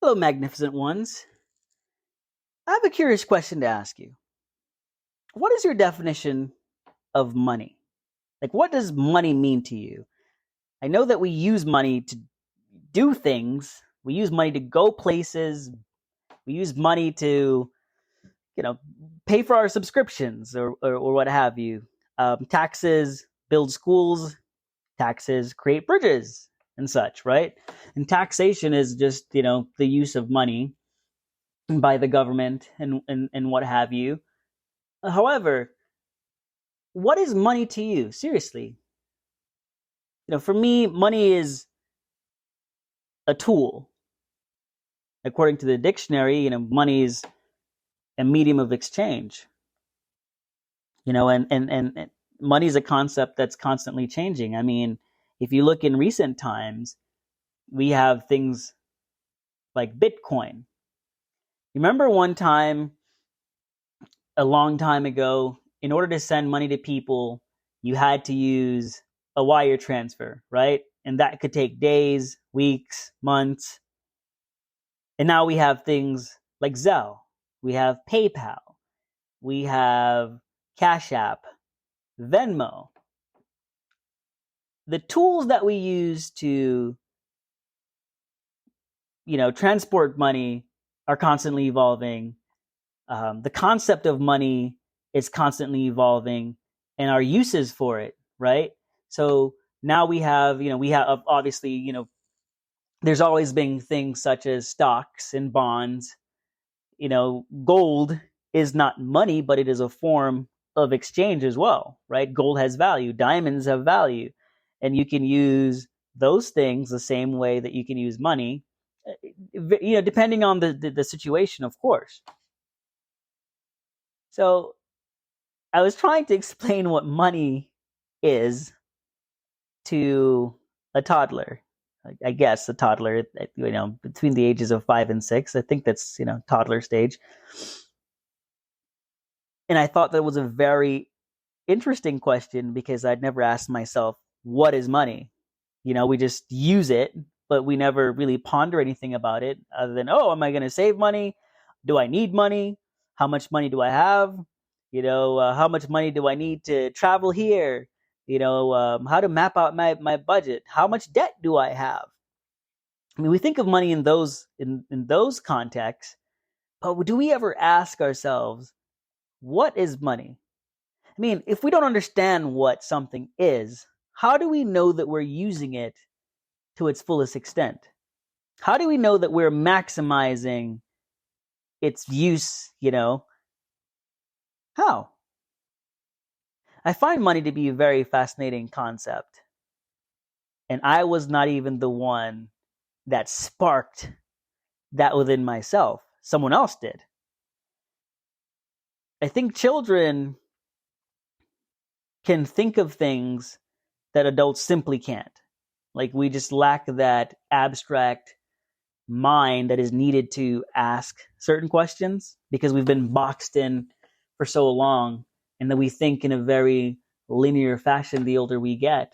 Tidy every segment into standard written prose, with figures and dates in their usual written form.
Hello, magnificent ones. I have a curious question to ask you. What is your definition of money? Like, what does money mean to you? I know that we use money to do things. We use money to go places. We use money to, you know, pay for our subscriptions or what have you. Taxes build schools. Taxes create bridges and such, right? And taxation is just, the use of money by the government and what have you. However, what is money to you? Seriously. For me, money is a tool. According to the dictionary, money is a medium of exchange. And money is a concept that's constantly changing. I mean, if you look in recent times, we have things like Bitcoin. Remember one time, a long time ago, in order to send money to people, you had to use a wire transfer, right? And that could take days, weeks, months. And now we have things like Zelle, we have PayPal, we have Cash App, Venmo. The tools that we use to, transport money are constantly evolving. The concept of money is constantly evolving, and our uses for it, right? So now we have obviously, there's always been things such as stocks and bonds. Gold is not money, but it is a form of exchange as well, right? Gold has value, diamonds have value, and you can use those things the same way that you can use money, depending on the situation, of course. So I was trying to explain what money is to a toddler. I guess a toddler, between the ages of 5 and 6. I think that's, toddler stage. And I thought that was a very interesting question because I'd never asked myself, what is money? We just use it, but we never really ponder anything about it other than, am I going to save money? Do I need money? How much money do I have? How much money do I need to travel here? How to map out my budget? How much debt do I have? I mean, we think of money in those contexts, but do we ever ask ourselves, what is money? I mean, if we don't understand what something is, how do we know that we're using it to its fullest extent? How do we know that we're maximizing its use, How? I find money to be a very fascinating concept. And I was not even the one that sparked that within myself. Someone else did. I think children can think of things that adults simply can't. Like, we just lack that abstract mind that is needed to ask certain questions because we've been boxed in for so long, and that we think in a very linear fashion the older we get.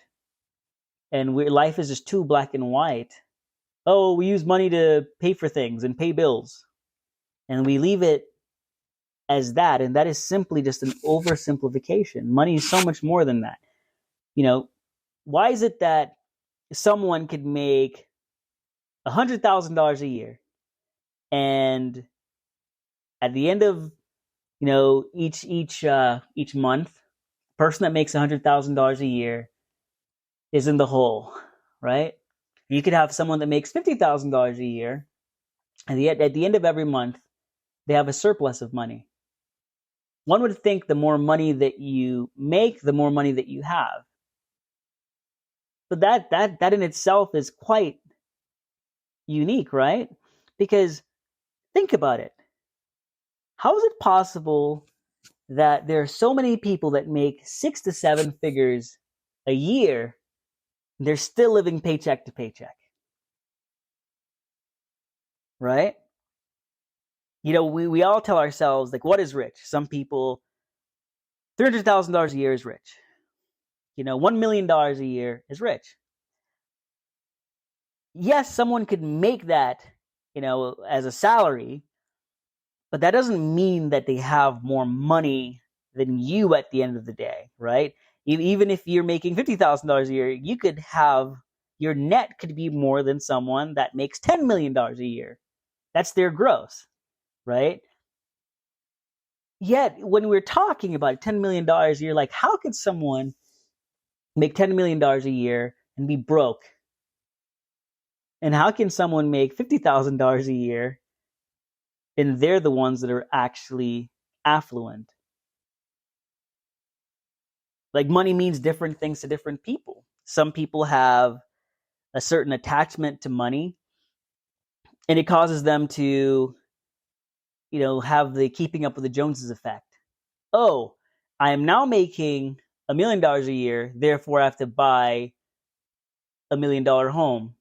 And life is just too black and white. Oh, we use money to pay for things and pay bills. And we leave it as that. And that is simply just an oversimplification. Money is so much more than that. Why is it that someone could make $100,000 a year, and at the end of each month, the person that makes $100,000 a year is in the hole, right? You could have someone that makes $50,000 a year, and at the end of every month, they have a surplus of money. One would think the more money that you make, the more money that you have. But that in itself is quite unique, right? Because think about it. How is it possible that there are so many people that make 6 to 7 figures a year, and they're still living paycheck to paycheck? Right? We all tell ourselves, like, what is rich? Some people, $300,000 a year is rich. $1 million a year is rich. Yes, someone could make that as a salary, but that doesn't mean that they have more money than you at the end of the day, right? Even if you're making $50,000 a year, you could have your net could be more than someone that makes $10 million a year. That's their gross, right? Yet when we're talking about $10 million a year, like how could someone make $10 million a year and be broke? And how can someone make $50,000 a year and they're the ones that are actually affluent? Like money means different things to different people. Some people have a certain attachment to money and it causes them to, have the keeping up with the Joneses effect. Oh, I am now making $1 million a year, therefore I have to buy $1 million home,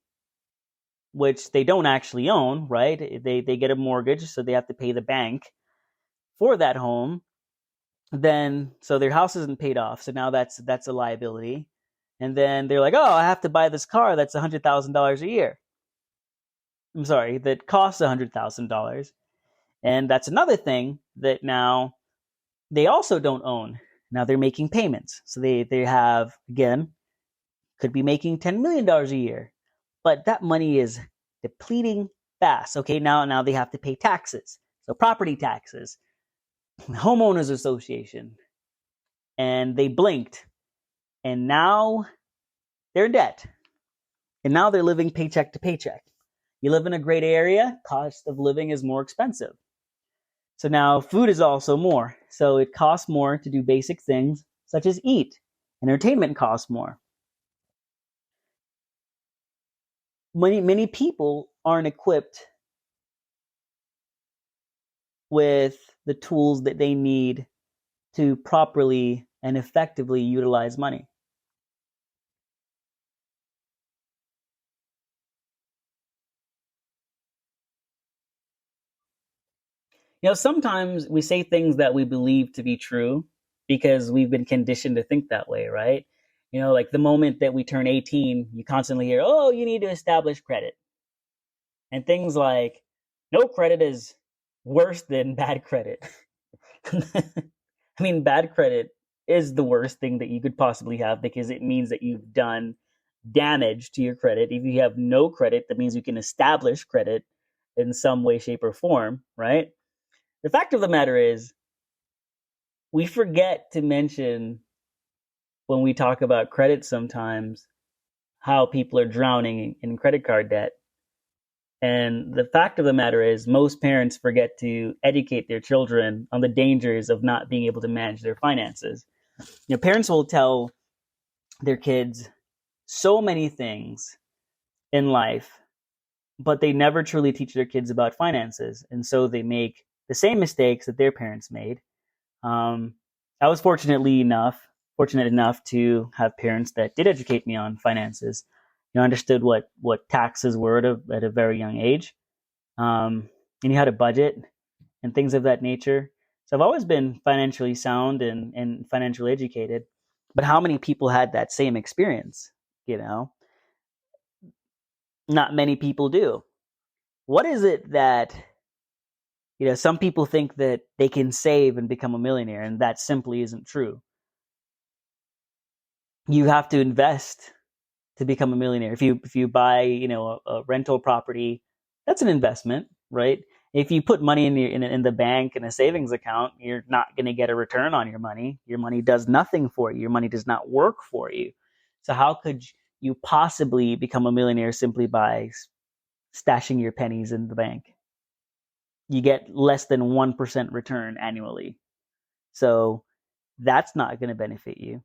which they don't actually own, right? They get a mortgage, so they have to pay the bank for that home. Then so their house isn't paid off, so now that's a liability. And then they're like, oh, I have to buy this car that's $100,000 a year. I'm sorry, that costs $100,000. And that's another thing that now they also don't own. Now they're making payments. So they have, again, could be making $10 million a year. But that money is depleting fast. Okay, now they have to pay taxes. So property taxes, homeowners association. And they blinked. And now they're in debt. And now they're living paycheck to paycheck. You live in a great area, cost of living is more expensive. So now food is also more. So it costs more to do basic things such as eat. Entertainment costs more. Many people aren't equipped with the tools that they need to properly and effectively utilize money. Sometimes we say things that we believe to be true because we've been conditioned to think that way, right? Like the moment that we turn 18, you constantly hear, oh, you need to establish credit. And things like, no credit is worse than bad credit. I mean, bad credit is the worst thing that you could possibly have because it means that you've done damage to your credit. If you have no credit, that means you can establish credit in some way, shape, or form, right? The fact of the matter is, we forget to mention when we talk about credit sometimes how people are drowning in credit card debt. And the fact of the matter is, most parents forget to educate their children on the dangers of not being able to manage their finances. Parents will tell their kids so many things in life, but they never truly teach their kids about finances. And so they make the same mistakes that their parents made. I was fortunate enough to have parents that did educate me on finances. Understood what taxes were at a very young age, and you had a budget and things of that nature. So I've always been financially sound and financially educated. But how many people had that same experience? Not many people do. What is it that some people think that they can save and become a millionaire, and that simply isn't true. You have to invest to become a millionaire. If you buy, a rental property, that's an investment, right? If you put money in the bank in a savings account, you're not going to get a return on your money. Your money does nothing for you. Your money does not work for you. So how could you possibly become a millionaire simply by stashing your pennies in the bank? You get less than 1% return annually. So that's not going to benefit you.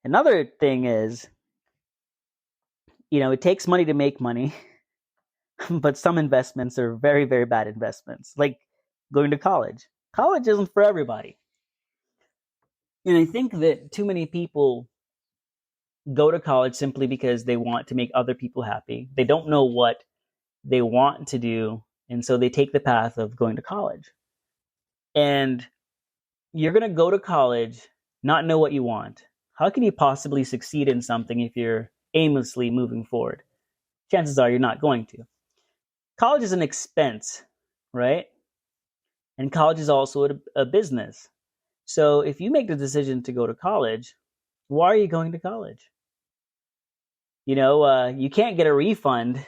Another thing is, it takes money to make money, but some investments are very, very bad investments, like going to college. College isn't for everybody. And I think that too many people go to college simply because they want to make other people happy. They don't know what they want to do, and so they take the path of going to college. And you're going to go to college, not know what you want. How can you possibly succeed in something if you're aimlessly moving forward? Chances are you're not going to. college is an expense, right? And college is also a business. So if you make the decision to go to college, why are you going to college? You can't get a refund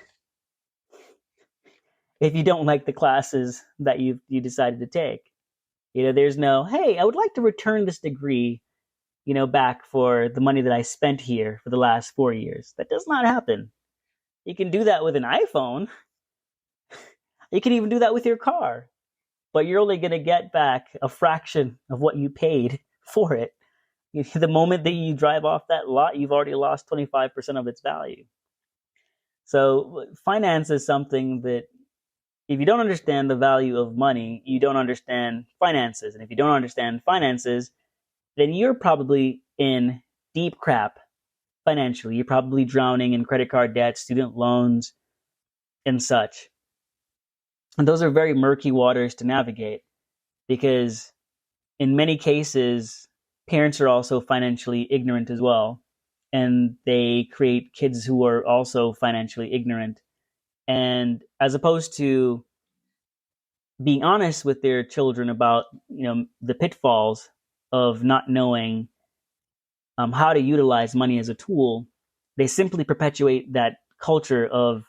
if you don't like the classes that you decided to take. There's no, hey, I would like to return this degree, back for the money that I spent here for the last 4 years. That does not happen. You can do that with an iPhone. You can even do that with your car. But you're only going to get back a fraction of what you paid for it. The moment that you drive off that lot, you've already lost 25% of its value. So finance is something that if you don't understand the value of money, you don't understand finances. And if you don't understand finances, then you're probably in deep crap financially. You're probably drowning in credit card debt, student loans, and such. And those are very murky waters to navigate because in many cases, parents are also financially ignorant as well. And they create kids who are also financially ignorant. And as opposed to being honest with their children about, the pitfalls of not knowing how to utilize money as a tool, they simply perpetuate that culture of,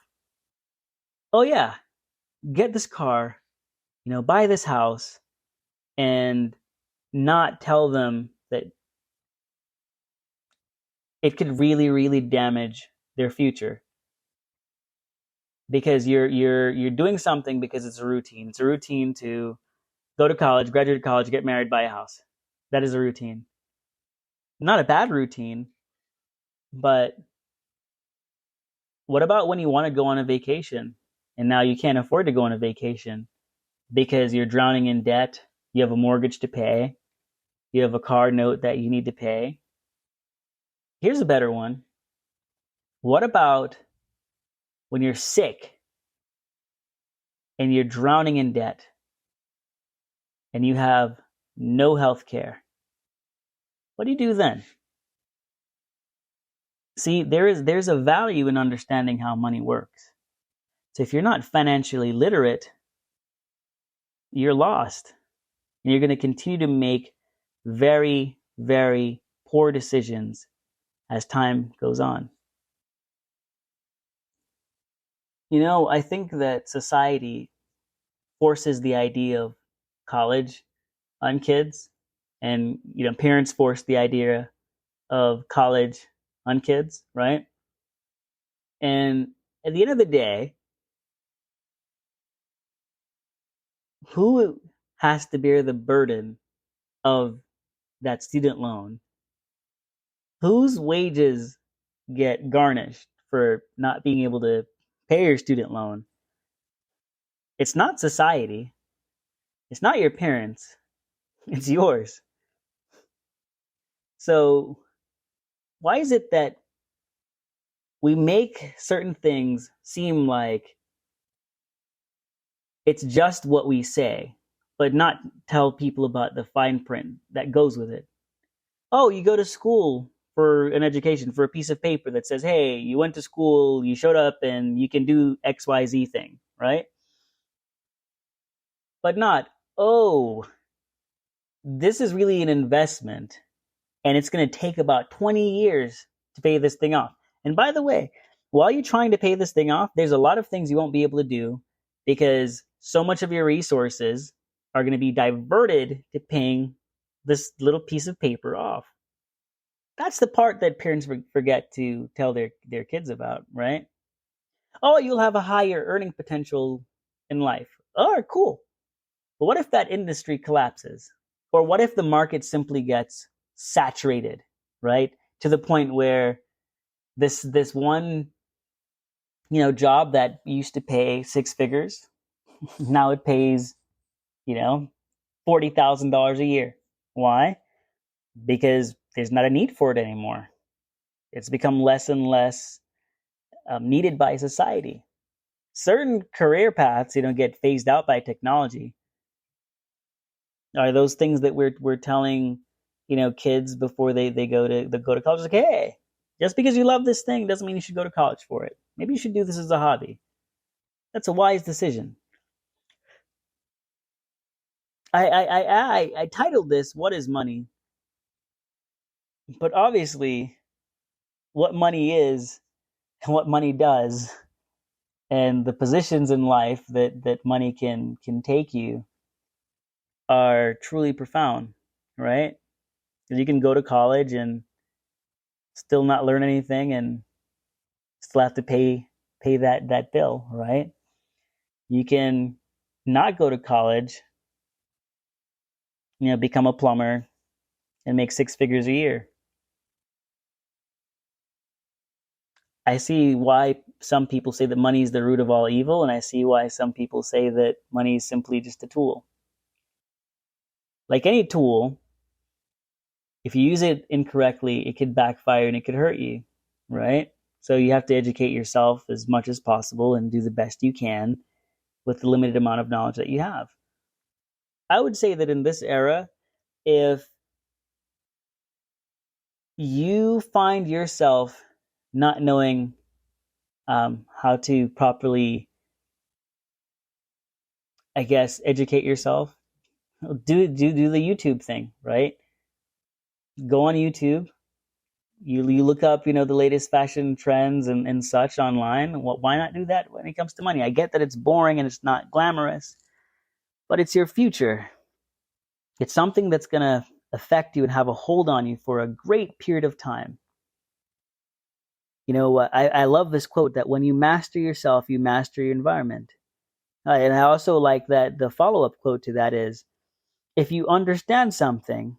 oh yeah, get this car, buy this house, and not tell them that it could really, really damage their future. Because you're doing something because it's a routine. It's a routine to go to college, graduate college, get married, buy a house. That is a routine. Not a bad routine, but what about when you want to go on a vacation and now you can't afford to go on a vacation because you're drowning in debt, you have a mortgage to pay, you have a car note that you need to pay? Here's a better one. What about when you're sick and you're drowning in debt and you have no health care? What do you do then? See, there's a value in understanding how money works. So if you're not financially literate, you're lost. And you're going to continue to make very, very poor decisions as time goes on. I think that society forces the idea of college on kids, and parents force the idea of college on kids, right? And at the end of the day, who has to bear the burden of that student loan? Whose wages get garnished for not being able to pay your student loan? It's not society. It's not your parents. It's yours. So why is it that we make certain things seem like it's just what we say, but not tell people about the fine print that goes with it? Oh, you go to school for an education, for a piece of paper that says, hey, you went to school, you showed up, and you can do XYZ thing, right? But not, oh, this is really an investment, and it's going to take about 20 years to pay this thing off. And by the way, while you're trying to pay this thing off, there's a lot of things you won't be able to do because so much of your resources are going to be diverted to paying this little piece of paper off. That's the part that parents forget to tell their kids about, right? Oh, you'll have a higher earning potential in life. Oh, cool. But what if that industry collapses? Or what if the market simply gets saturated, right? To the point where this one, job that used to pay six figures, now it pays, $40,000 a year. Why? Because there's not a need for it anymore. It's become less and less needed by society. Certain career paths, get phased out by technology. Are those things that we're telling, kids before they go to college? Like, hey, just because you love this thing doesn't mean you should go to college for it. Maybe you should do this as a hobby. That's a wise decision. I titled this, "What is Money?" But obviously, what money is and what money does and the positions in life that money can take you are truly profound, right? Because you can go to college and still not learn anything and still have to pay that bill, right? You can not go to college, become a plumber and make six figures a year. I see why some people say that money is the root of all evil, and I see why some people say that money is simply just a tool. Like any tool, if you use it incorrectly, it could backfire and it could hurt you, right? So you have to educate yourself as much as possible and do the best you can with the limited amount of knowledge that you have. I would say that in this era, if you find yourself not knowing how to properly, I guess, educate yourself, do the YouTube thing, right? Go on YouTube. You look up, the latest fashion trends and such online. Well, why not do that when it comes to money? I get that it's boring and it's not glamorous, but it's your future. It's something that's going to affect you and have a hold on you for a great period of time. I love this quote that when you master yourself, you master your environment. And I also like that the follow-up quote to that is, if you understand something,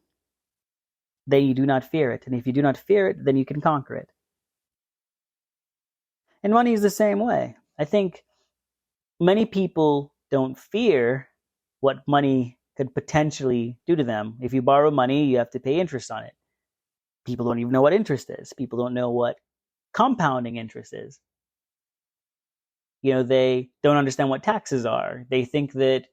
then you do not fear it. And if you do not fear it, then you can conquer it. And money is the same way. I think many people don't fear what money could potentially do to them. If you borrow money, you have to pay interest on it. People don't even know what interest is. People don't know what compounding interest is. They don't understand what taxes are. They think that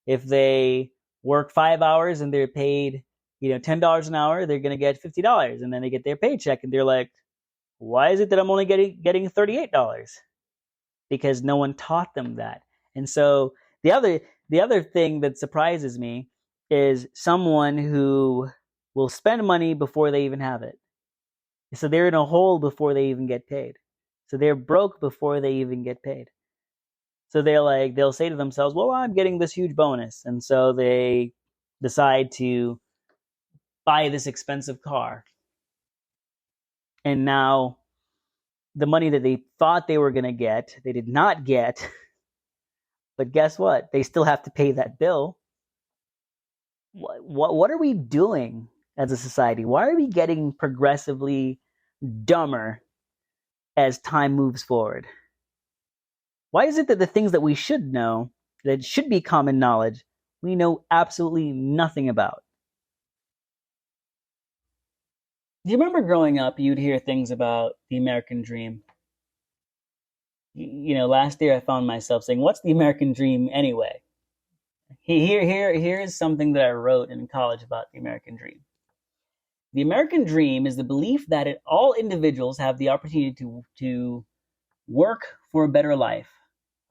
if they work 5 hours and they're paid, $10 an hour, they're going to get $50. And then they get their paycheck and they're like, why is it that I'm only getting $38? Because no one taught them that. And so the other thing that surprises me is someone who will spend money before they even have it. So they're in a hole before they even get paid. So they're broke before they even get paid. So they'll say to themselves, well, I'm getting this huge bonus. And so they decide to buy this expensive car. And now the money that they thought they were going to get, they did not get. But guess what? They still have to pay that bill. What are we doing as a society? Why are we getting progressively dumber as time moves forward? Why is it that the things that we should know, that should be common knowledge, we know absolutely nothing about? Do you remember growing up, you'd hear things about the American dream? Last year I found myself saying, what's the American dream anyway? Here is something that I wrote in college about the American dream. The American dream is the belief that all individuals have the opportunity to work for a better life,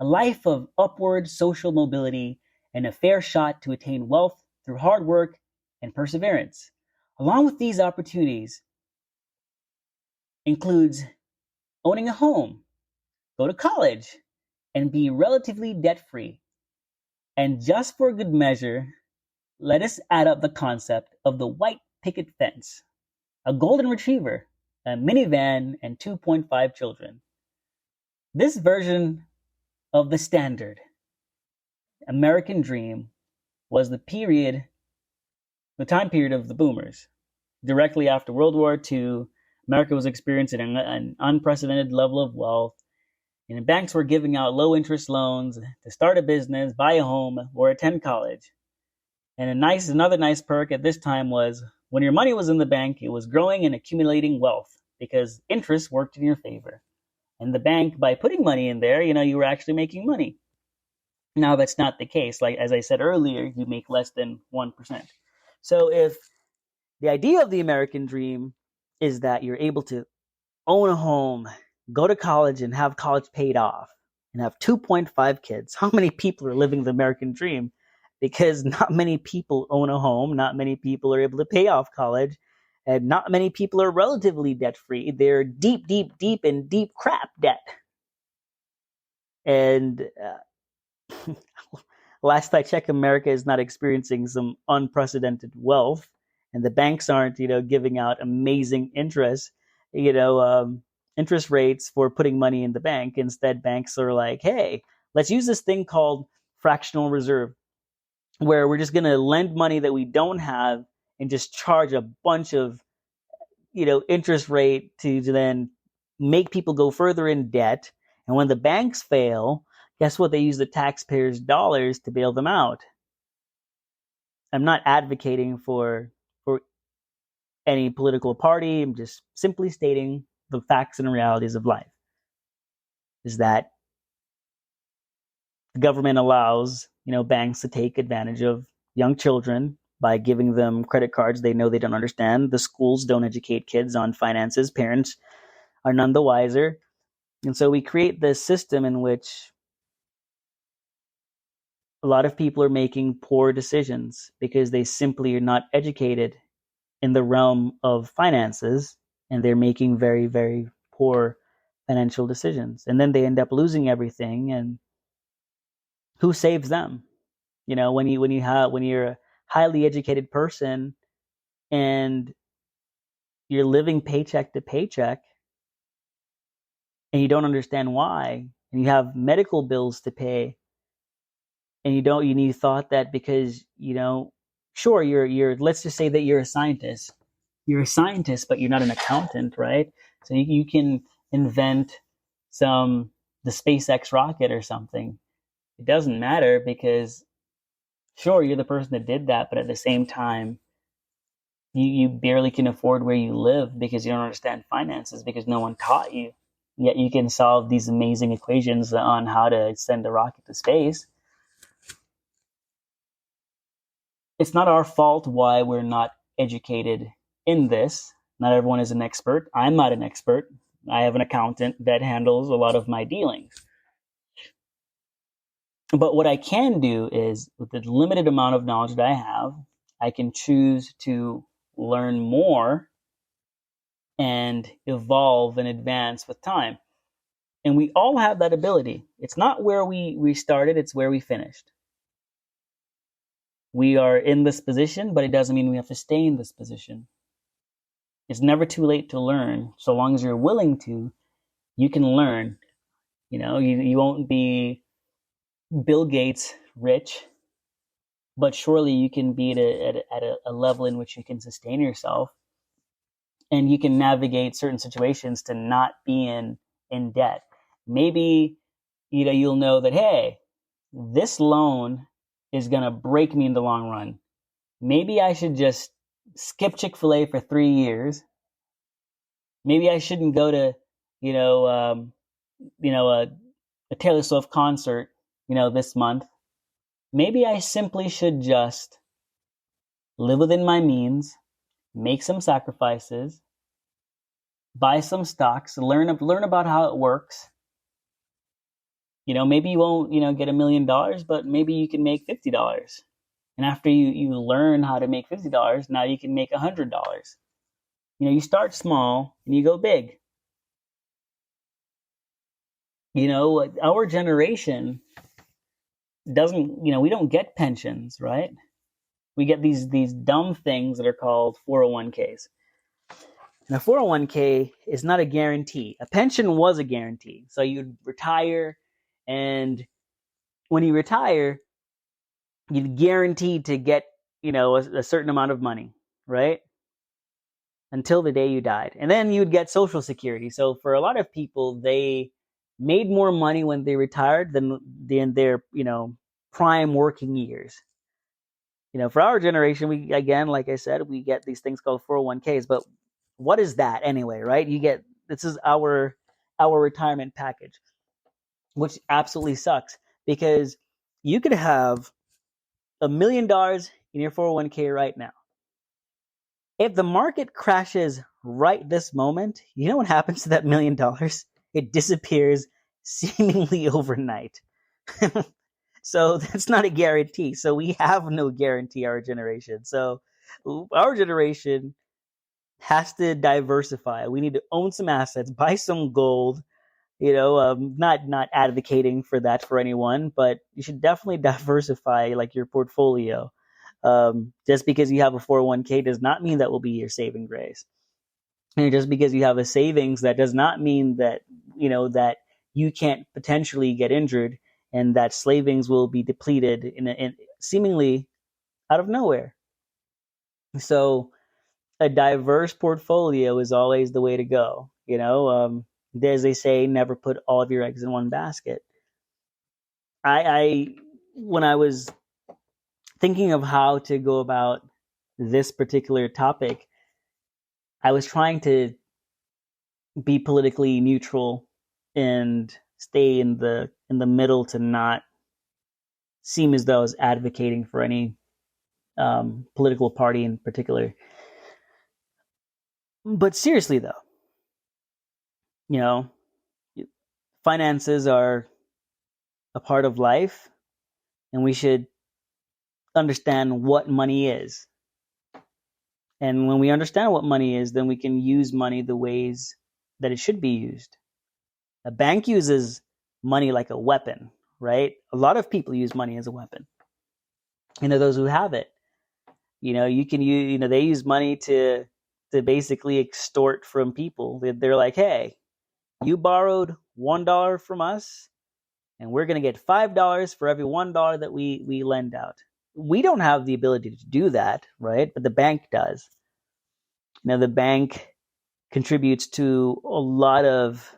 a life of upward social mobility, and a fair shot to attain wealth through hard work and perseverance. Along with these opportunities includes owning a home, go to college, and be relatively debt-free. And just for good measure, let us add up the concept of the white picket fence, a golden retriever, a minivan, and 2.5 children. This version of the standard American dream was the time period of the boomers. Directly after World War II, America was experiencing an unprecedented level of wealth, and banks were giving out low-interest loans to start a business, buy a home, or attend college. And another nice perk at this time was when your money was in the bank, it was growing and accumulating wealth because interest worked in your favor. And the bank, by putting money in there, you were actually making money. Now that's not the case. Like, as I said earlier, you make less than 1%. So if the idea of the American dream is that you're able to own a home, go to college and have college paid off, and have 2.5 kids. How many people are living the American dream? Because not many people own a home, not many people are able to pay off college, and not many people are relatively debt free. They're deep, deep, deep in deep crap debt. And last I checked, America is not experiencing some unprecedented wealth, and the banks aren't, giving out amazing interest rates for putting money in the bank. Instead, banks are like, hey, let's use this thing called fractional reserve, where we're just going to lend money that we don't have and just charge a bunch of, interest rate to then make people go further in debt. And when the banks fail, guess what? They use the taxpayers' dollars to bail them out. I'm not advocating for any political party. I'm just simply stating the facts and realities of life. Is that the government allows, banks to take advantage of young children by giving them credit cards they know they don't understand. The schools don't educate kids on finances. Parents are none the wiser. And so we create this system in which a lot of people are making poor decisions because they simply are not educated in the realm of finances, and they're making very, very poor financial decisions. And then they end up losing everything, and who saves them? When you're a highly educated person and you're living paycheck to paycheck and you don't understand why, and you have medical bills to pay, and you thought that because, sure, you're let's just say that you're a scientist. You're a scientist, but you're not an accountant, right? So you can invent the SpaceX rocket or something. It doesn't matter because, sure, you're the person that did that, but at the same time, you barely can afford where you live because you don't understand finances because no one taught you. Yet you can solve these amazing equations on how to send a rocket to space. It's not our fault why we're not educated in this. Not everyone is an expert. I'm not an expert. I have an accountant that handles a lot of my dealings. But what I can do is, with the limited amount of knowledge that I have, I can choose to learn more and evolve and advance with time. And we all have that ability. It's not where we started, it's where we finished. We are in this position, but it doesn't mean we have to stay in this position. It's never too late to learn. So long as you're willing to, you can learn. You won't be Bill Gates rich, but surely you can be at a level in which you can sustain yourself, and you can navigate certain situations to not be in debt. Maybe you'll know that, hey, this loan is going to break me in the long run. Maybe I should just skip Chick-fil-A for 3 years. Maybe I shouldn't go to a Taylor Swift concert this month. Maybe I simply should just live within my means, make some sacrifices, buy some stocks, learn about how it works. Maybe you won't, get $1 million, but maybe you can make $50. And after you learn how to make $50, now you can make $100. You start small and you go big. Our generation doesn't, we don't get pensions, right? We get these dumb things that are called 401ks. And a 401k is not a guarantee. A pension was a guarantee. So you'd retire, and when you retire, you'd guaranteed to get, a certain amount of money, right? Until the day you died. And then you'd get Social Security. So for a lot of people, they made more money when they retired than in their, prime working years. For our generation, we, again, like I said, we get these things called 401ks, but what is that anyway, right? This is our retirement package, which absolutely sucks because you could have $1 million in your 401k right now. If the market crashes right this moment, you know what happens to that $1 million? It disappears seemingly overnight. So that's not a guarantee. So we have no guarantee, our generation. So our generation has to diversify. We need to own some assets, buy some gold. Not advocating for that for anyone, but you should definitely diversify like your portfolio. Just because you have a 401k does not mean that will be your saving grace. And just because you have a savings, that does not mean that that you can't potentially get injured and that savings will be depleted in seemingly out of nowhere. So a diverse portfolio is always the way to go. As they say, never put all of your eggs in one basket. I when I was thinking of how to go about this particular topic, I was trying to be politically neutral and stay in the middle to not seem as though I was advocating for any political party in particular. But seriously, though, you know, finances are a part of life, and we should understand what money is. And when we understand what money is, then we can use money the ways that it should be used. A bank uses money like a weapon, right? A lot of people use money as a weapon. Those who have it. You can use, they use money to basically extort from people. They're like, hey, you borrowed $1 from us, and we're going to get $5 for every $1 that we lend out. We don't have the ability to do that, right? But the bank does. The bank contributes to a lot of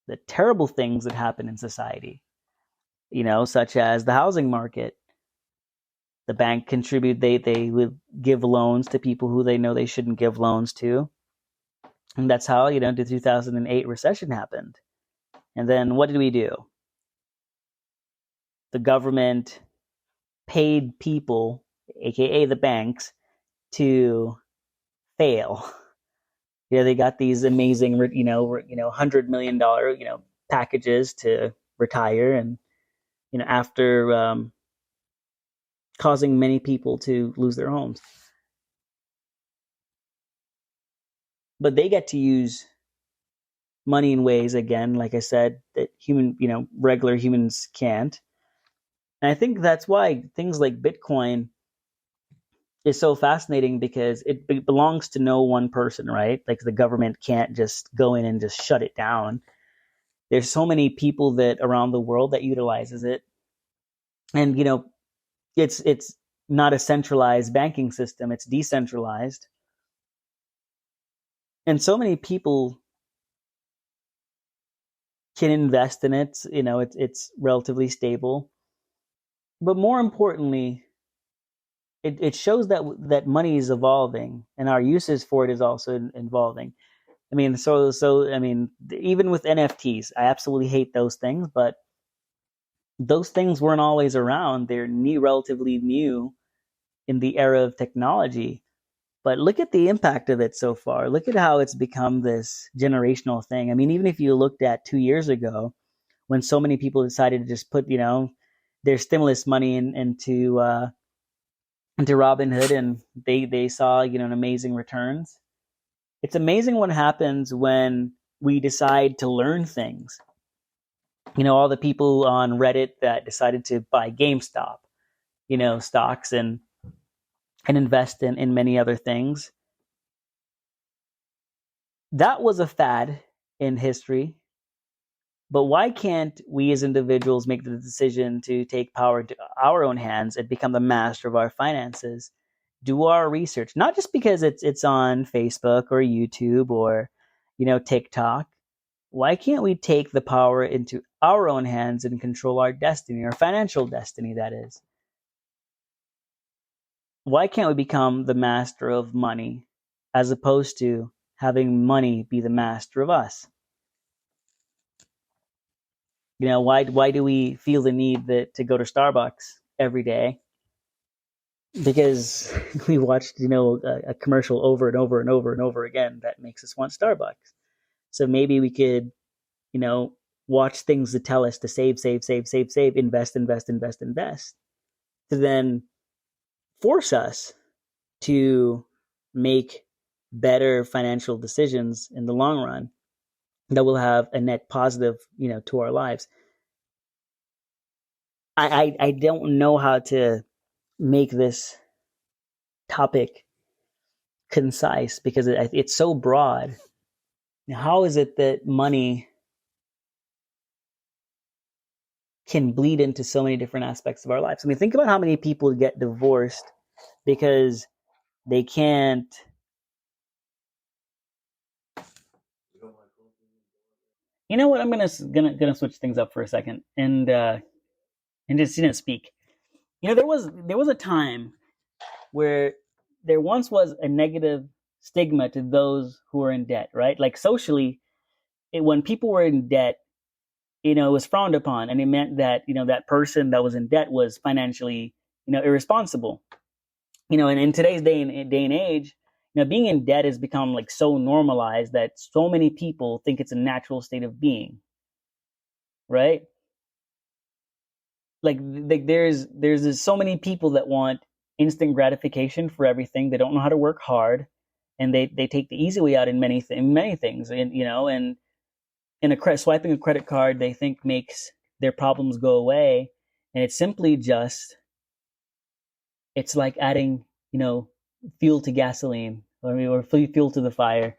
the terrible things that happen in society, such as the housing market. The bank they would give loans to people who they know they shouldn't give loans to. And that's how, the 2008 recession happened. And then what did we do? The government paid people, aka the banks, to fail. They got these amazing, $100 million, packages to retire, and after causing many people to lose their homes. But they get to use money in ways, again, like I said, that regular humans can't. And I think that's why things like Bitcoin is so fascinating, because it belongs to no one person, right? Like the government can't just go in and just shut it down. There's so many people that around the world that utilizes it. And, it's not a centralized banking system. It's decentralized. And so many people can invest in it. It's relatively stable. But more importantly, it shows that money is evolving, and our uses for it is also evolving. I mean, even with NFTs, I absolutely hate those things, but those things weren't always around. They're relatively new in the era of technology. But look at the impact of it so far. Look at how it's become this generational thing. I mean, even if you looked at 2 years ago, when so many people decided to just put, their stimulus money into Robinhood, and they saw, an amazing returns. It's amazing what happens when we decide to learn things. All the people on Reddit that decided to buy GameStop, stocks, and invest in many other things. That was a fad in history. But why can't we as individuals make the decision to take power into our own hands and become the master of our finances? Do our research, not just because it's on Facebook or YouTube or, TikTok. Why can't we take the power into our own hands and control our destiny, our financial destiny, that is? Why can't we become the master of money as opposed to having money be the master of us? Why do we feel the need to go to Starbucks every day? Because we watched, a commercial over and over and over and over again that makes us want Starbucks. So maybe we could, watch things that tell us to save, invest, to then force us to make better financial decisions in the long run that will have a net positive, to our lives. I don't know how to make this topic concise because it's so broad. How is it that money can bleed into so many different aspects of our lives? I mean, think about how many people get divorced because they can't. You know what? I'm gonna switch things up for a second and just speak. There was a time where there once was a negative stigma to those who are in debt, right? Like socially, when people were in debt, it was frowned upon, and it meant that that person that was in debt was financially irresponsible. And in today's day and age, being in debt has become like so normalized that so many people think it's a natural state of being, right? Like there's so many people that want instant gratification for everything. They don't know how to work hard, and they take the easy way out in many things. And swiping a credit card, they think makes their problems go away, and it's simply just, it's like adding fuel to gasoline, or fuel to the fire,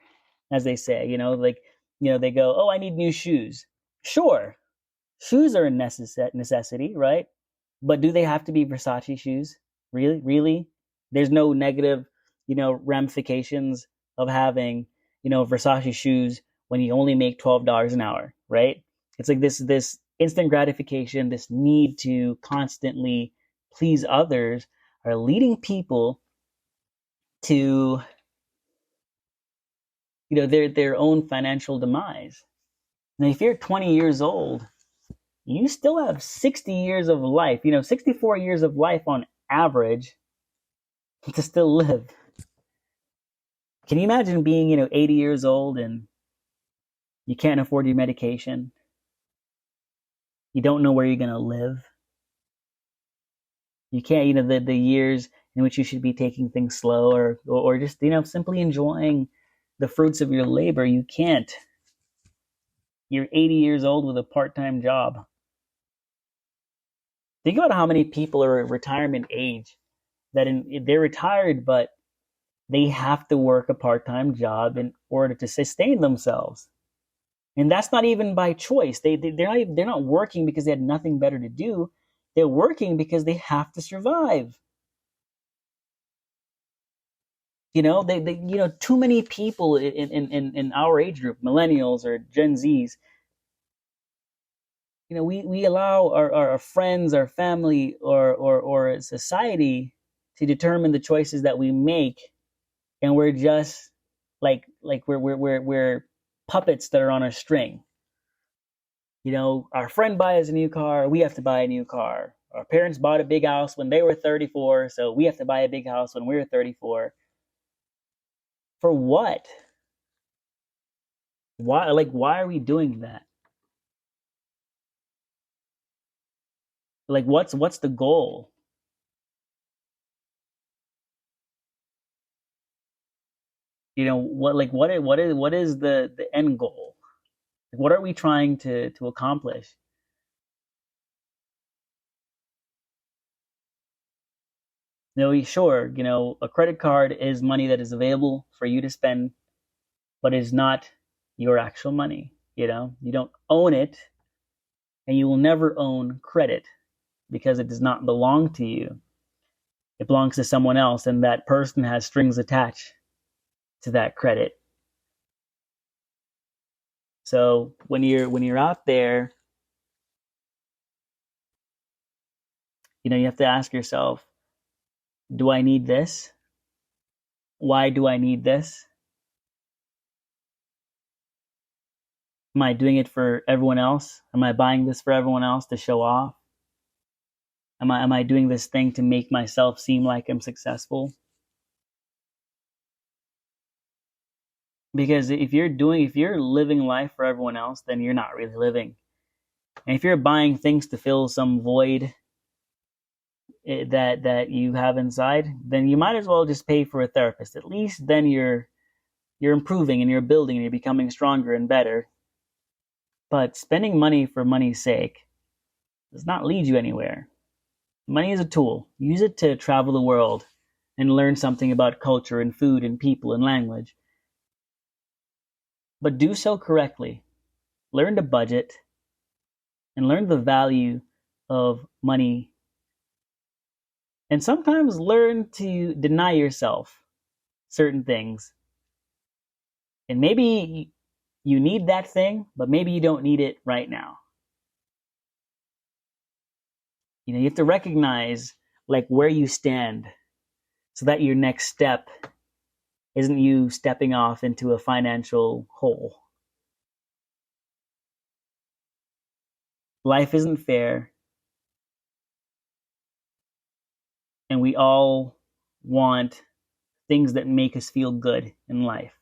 as they say. They go, oh, I need new shoes. Sure, shoes are a necessity, right? But do they have to be Versace shoes? Really? There's no negative, ramifications of having, Versace shoes when you only make $12 an hour, right? It's like this instant gratification, this need to constantly please others are leading people to, their own financial demise. Now, if you're 20 years old, you still have 60 years of life, 64 years of life on average to still live. Can you imagine being, 80 years old and you can't afford your medication? You don't know where you're going to live. You can't, the years in which you should be taking things slow, or just, simply enjoying the fruits of your labor. You can't. You're 80 years old with a part-time job. Think about how many people are at retirement age that they're retired, but they have to work a part-time job in order to sustain themselves. And that's not even by choice. They're not working because they had nothing better to do. They're working because they have to survive. Too many people in our age group, millennials or Gen Zs, we allow our friends, our family, or society to determine the choices that we make, and we're just like we're puppets that are on a string. Our friend buys a new car, we have to buy a new car. Our parents bought a big house when they were 34, so we have to buy a big house when we're 34. For what? Why are we doing that? Like, what's the goal? What is the end goal? What are we trying to accomplish? Sure, a credit card is money that is available for you to spend, but is not your actual money. You don't own it, and you will never own credit because it does not belong to you. It belongs to someone else, and that person has strings attached to that credit. So when you're out there, you have to ask yourself, do I need this? Why do I need this? Am I doing it for everyone else? Am I buying this for everyone else to show off? Am I doing this thing to make myself seem like I'm successful? Because if you're living life for everyone else, then you're not really living. And if you're buying things to fill some void that you have inside, then you might as well just pay for a therapist. At least then you're improving and you're building and you're becoming stronger and better. But spending money for money's sake does not lead you anywhere. Money is a tool. Use it to travel the world and learn something about culture and food and people and language. But do so correctly. Learn to budget and learn the value of money. And sometimes learn to deny yourself certain things. And maybe you need that thing, but maybe you don't need it right now. You have to recognize like where you stand so that your next step isn't you stepping off into a financial hole. Life isn't fair, and we all want things that make us feel good in life.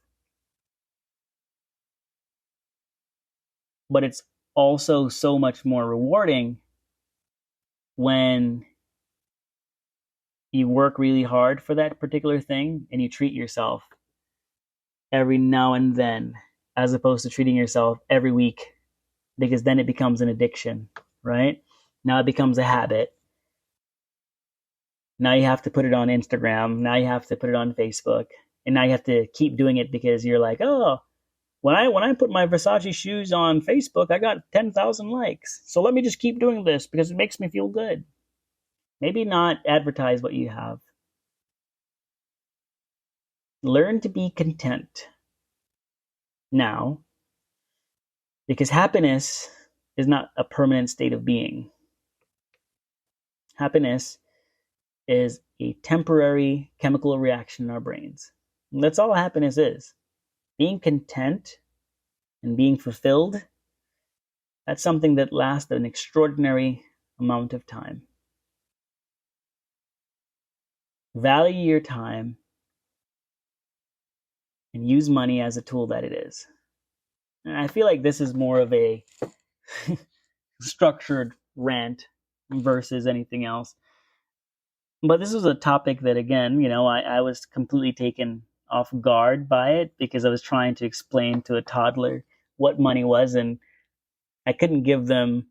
But it's also so much more rewarding when you work really hard for that particular thing and you treat yourself every now and then, as opposed to treating yourself every week, because then it becomes an addiction, right? Now it becomes a habit. Now you have to put it on Instagram. Now you have to put it on Facebook. And now you have to keep doing it because you're like, oh, when I put my Versace shoes on Facebook, I got 10,000 likes. So let me just keep doing this because it makes me feel good. Maybe not advertise what you have. Learn to be content now, because happiness is not a permanent state of being. Happiness is a temporary chemical reaction in our brains. And that's all happiness is. Being content and being fulfilled, that's something that lasts an extraordinary amount of time. Value your time and use money as a tool that it is. And I feel like this is more of a structured rant versus anything else. But this was a topic that, again, I was completely taken off guard by it because I was trying to explain to a toddler what money was, and I couldn't give them,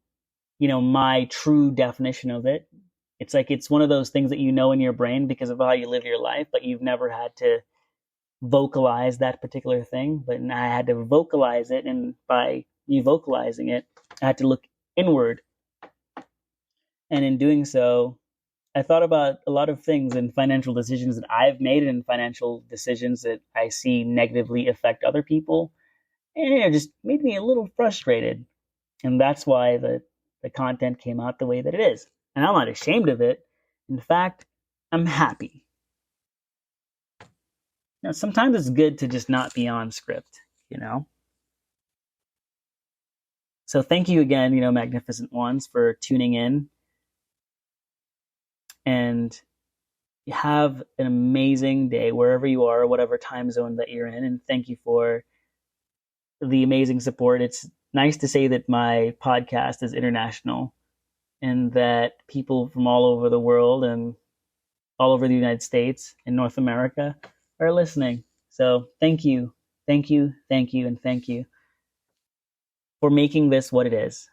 my true definition of it. It's like it's one of those things that you know in your brain because of how you live your life, but you've never had to vocalize that particular thing. But I had to vocalize it, and by me vocalizing it, I had to look inward. And in doing so, I thought about a lot of things and financial decisions that I've made and financial decisions that I see negatively affect other people. And it just made me a little frustrated. And that's why the content came out the way that it is. And I'm not ashamed of it. In fact, I'm happy. Sometimes it's good to just not be on script, So thank you again, magnificent ones, for tuning in. And have an amazing day wherever you are, whatever time zone that you're in. And thank you for the amazing support. It's nice to say that my podcast is international and that people from all over the world and all over the United States and North America are listening. So thank you, thank you, thank you, and thank you for making this what it is.